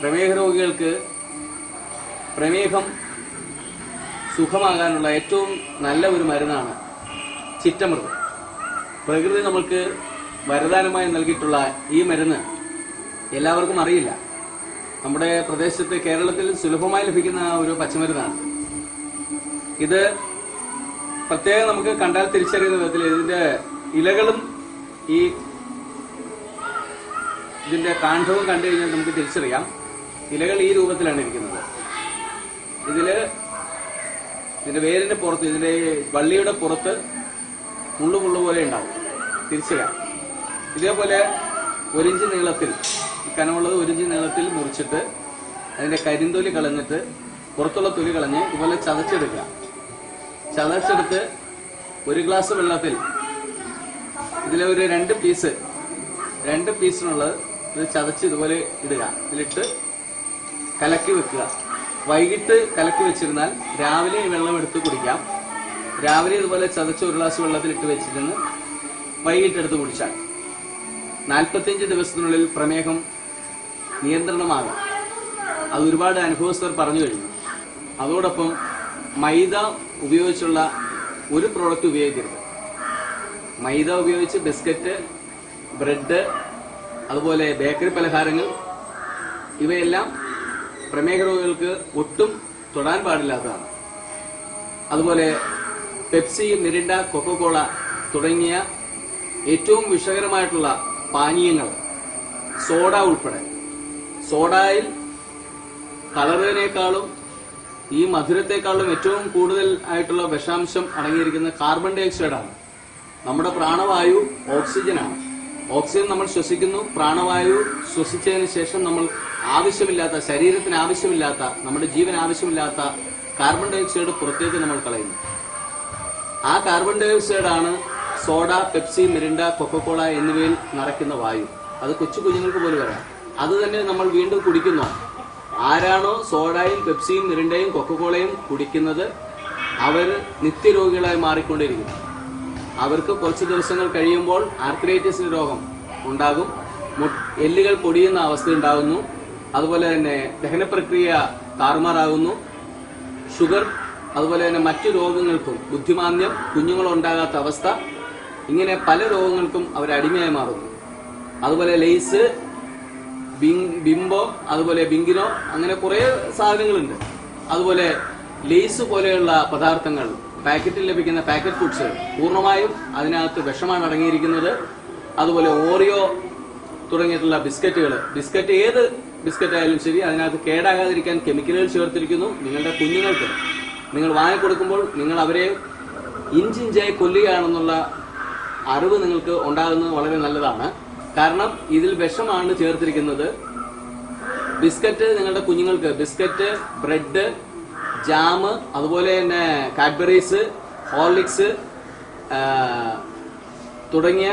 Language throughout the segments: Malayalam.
പ്രമേഹ രോഗികൾക്ക് പ്രമേഹം സുഖമാകാനുള്ള ഏറ്റവും നല്ല ഒരു മരുന്നാണ് ചിറ്റമൃതം. പ്രകൃതി നമ്മൾക്ക് വരദാനമായി നൽകിയിട്ടുള്ള ഈ മരുന്ന് എല്ലാവർക്കും അറിയില്ല. നമ്മുടെ പ്രദേശത്ത് കേരളത്തിൽ സുലഭമായി ലഭിക്കുന്ന ഒരു പച്ചമരുന്നാണ് ഇത്. പ്രത്യേകം നമുക്ക് കണ്ടാൽ തിരിച്ചറിയുന്ന വിധത്തിൽ ഇതിന്റെ ഇലകളും ഇതിന്റെ കാണ്ഡവും കണ്ടു കഴിഞ്ഞാൽ നമുക്ക് തിരിച്ചറിയാം. ഇലകൾ ഈ രൂപത്തിലാണ് ഇരിക്കുന്നത്. ഇതിന്റെ വേരിന്റെ പുറത്ത്, ഇതിന്റെ വള്ളിയുടെ പുറത്ത് മുള്ളു പോലെ ഉണ്ടാവും, തിരിച്ചറിയാം. ഇതേപോലെ 1 ഇഞ്ച് നീളത്തിൽ, കനമുള്ളത് 1 ഇഞ്ച് നീളത്തിൽ മുറിച്ചിട്ട് അതിന്റെ കരിന്തൊലി കളഞ്ഞിട്ട് പുറത്തുള്ള തൊലി കളഞ്ഞ് ഇതുപോലെ ചതച്ചെടുക്കുക. ചതച്ചെടുത്ത് 1 ഗ്ലാസ് വെള്ളത്തിൽ ഇതിലെ ഒരു 2 പീസിനുള്ളത് ഇത് ചതച്ച് ഇതുപോലെ ഇടുക. ഇതിലിട്ട് കലക്കി വെക്കുക. വൈകിട്ട് കലക്കി വെച്ചിരുന്നാൽ രാവിലെ ഈ വെള്ളം എടുത്ത് കുടിക്കാം. രാവിലെ ഇതുപോലെ ചതച്ച് 1 ഗ്ലാസ് വെള്ളത്തിലിട്ട് വെച്ചിരുന്ന് വൈകിട്ട് എടുത്ത് കുടിച്ചാൽ 45 ദിവസത്തിനുള്ളിൽ പ്രമേഹം നിയന്ത്രണമാകാം. അത് ഒരുപാട് അനുഭവസ്ഥർ പറഞ്ഞു കഴിഞ്ഞു. അതോടൊപ്പം മൈദ ഉപയോഗിച്ചുള്ള ഒരു പ്രോഡക്റ്റ് ഉപയോഗിക്കരുത്. മൈദ ഉപയോഗിച്ച് ബിസ്ക്കറ്റ്, ബ്രെഡ്, അതുപോലെ ബേക്കറി പലഹാരങ്ങൾ, ഇവയെല്ലാം പ്രമേഹ രോഗികൾക്ക് ഒട്ടും തൊടാൻ പാടില്ലാത്തതാണ്. അതുപോലെ പെപ്സി, മിരിൻഡ, കൊക്കോകോള തുടങ്ങിയ ഏറ്റവും വിഷകരമായിട്ടുള്ള പാനീയങ്ങൾ, സോഡ ഉൾപ്പെടെ, സോഡയിൽ കളറിനേക്കാളും ഈ മധുരത്തെക്കാളും ഏറ്റവും കൂടുതൽ ആയിട്ടുള്ള വിഷാംശം അടങ്ങിയിരിക്കുന്ന കാർബൺ ഡൈ ഓക്സൈഡാണ്. നമ്മുടെ പ്രാണവായു ഓക്സിജനാണ്. ഓക്സിജൻ നമ്മൾ ശ്വസിക്കുന്നു. പ്രാണവായു ശ്വസിച്ചതിന് ശേഷം നമ്മൾ ആവശ്യമില്ലാത്ത, ശരീരത്തിന് ആവശ്യമില്ലാത്ത, നമ്മുടെ ജീവൻ ആവശ്യമില്ലാത്ത കാർബൺ ഡൈ ഓക്സൈഡ് പുറത്തേക്ക് നമ്മൾ കളയുന്നു. ആ കാർബൺ ഡൈ ഓക്സൈഡാണ് സോഡ, പെപ്സി, മിരിൻഡ, കൊക്കോകോള എന്നിവയിൽ നിറയ്ക്കുന്ന വായു. അത് കൊച്ചു കുഞ്ഞുങ്ങൾക്ക് പോലും വരാം. അത് തന്നെ നമ്മൾ വീണ്ടും കുടിക്കുന്നു. ആരാണോ സോഡയും പെപ്സിയും മിരിൻഡയും കൊക്കോകോളയും കുടിക്കുന്നത് അവർ നിത്യരോഗികളായി മാറിക്കൊണ്ടിരിക്കുന്നു. അവർക്ക് കുറച്ച് ദിവസങ്ങൾ കഴിയുമ്പോൾ ആർത്രൈറ്റിസിന്റെ രോഗം ഉണ്ടാകും. എല്ലുകൾ പൊടിയുന്ന അവസ്ഥ ഉണ്ടാകുന്നു. അതുപോലെ തന്നെ ദഹന പ്രക്രിയ താറുമാറാകുന്നു. ഷുഗർ, അതുപോലെ തന്നെ മറ്റു രോഗങ്ങൾക്കും, ബുദ്ധിമാന്ദ്യം, കുഞ്ഞുങ്ങളുണ്ടാകാത്ത അവസ്ഥ, ഇങ്ങനെ പല രോഗങ്ങൾക്കും അവർ അടിമയായി മാറുന്നു. അതുപോലെ ലെയ്സ്, ബിംബോ, അതുപോലെ ബിങ്കിനോ, അങ്ങനെ കുറെ സാധനങ്ങളുണ്ട്. അതുപോലെ ലെയ്സ് പോലെയുള്ള പദാർത്ഥങ്ങൾ, പാക്കറ്റിൽ ലഭിക്കുന്ന പാക്കറ്റ് ഫുഡ്സ്, പൂർണ്ണമായും അതിനകത്ത് വിഷമാണ് അടങ്ങിയിരിക്കുന്നത്. അതുപോലെ ഓറിയോ തുടങ്ങിയിട്ടുള്ള ബിസ്ക്കറ്റ് ഏത് ബിസ്ക്കറ്റ് ആയാലും ശരി, അതിനകത്ത് കേടാകാതിരിക്കാൻ കെമിക്കലുകൾ ചേർത്തിരിക്കുന്നു. നിങ്ങളുടെ കുഞ്ഞുങ്ങൾക്ക് നിങ്ങൾ വാങ്ങിക്കൊടുക്കുമ്പോൾ നിങ്ങൾ അവരെ ഇഞ്ചിഞ്ചായി കൊല്ലുകയാണെന്നുള്ള അറിവ് നിങ്ങൾക്ക് ഉണ്ടാകുന്നത് വളരെ നല്ലതാണ്. കാരണം ഇതിൽ വിഷമാണ് ചേർത്തിരിക്കുന്നത്. ബിസ്ക്കറ്റ് നിങ്ങളുടെ കുഞ്ഞുങ്ങൾക്ക്, ബിസ്ക്കറ്റ്, ബ്രെഡ്, ജാം, അതുപോലെ തന്നെ കാഡ്ബറീസ്, ഹോർലിക്സ് തുടങ്ങിയ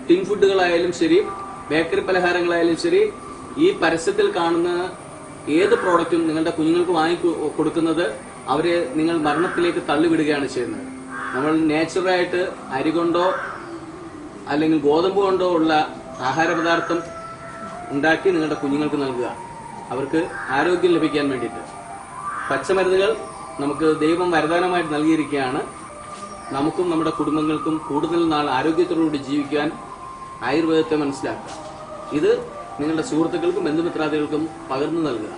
ടിൻ ഫുഡുകളായാലും ശരി, ബേക്കറി പലഹാരങ്ങളായാലും ശരി, ഈ പരസ്യത്തിൽ കാണുന്ന ഏത് പ്രോഡക്റ്റും നിങ്ങളുടെ കുഞ്ഞുങ്ങൾക്ക് വാങ്ങി കൊടുക്കുന്നത് അവരെ നിങ്ങൾ മരണത്തിലേക്ക് തള്ളിവിടുകയാണ് ചെയ്യുന്നത്. നമ്മൾ നാച്ചുറലായിട്ട് അരി കൊണ്ടോ അല്ലെങ്കിൽ ഗോതമ്പ് കൊണ്ടോ ഉള്ള ആഹാരപദാർത്ഥം ഉണ്ടാക്കി നിങ്ങളുടെ കുഞ്ഞുങ്ങൾക്ക് നൽകുക, അവർക്ക് ആരോഗ്യം ലഭിക്കാൻ വേണ്ടിയിട്ട്. പച്ചമരുന്നുകൾ നമുക്ക് ദൈവം വരദാനമായിട്ട് നൽകിയിരിക്കുകയാണ്. നമുക്കും നമ്മുടെ കുടുംബങ്ങൾക്കും കൂടുതൽ നാൾ ആരോഗ്യത്തോടുകൂടി ജീവിക്കാൻ ആയുർവേദത്തെ മനസ്സിലാക്കുക. ഇത് നിങ്ങളുടെ സുഹൃത്തുക്കൾക്കും ബന്ധുമിത്രാദികൾക്കും പകർന്നു നൽകുക.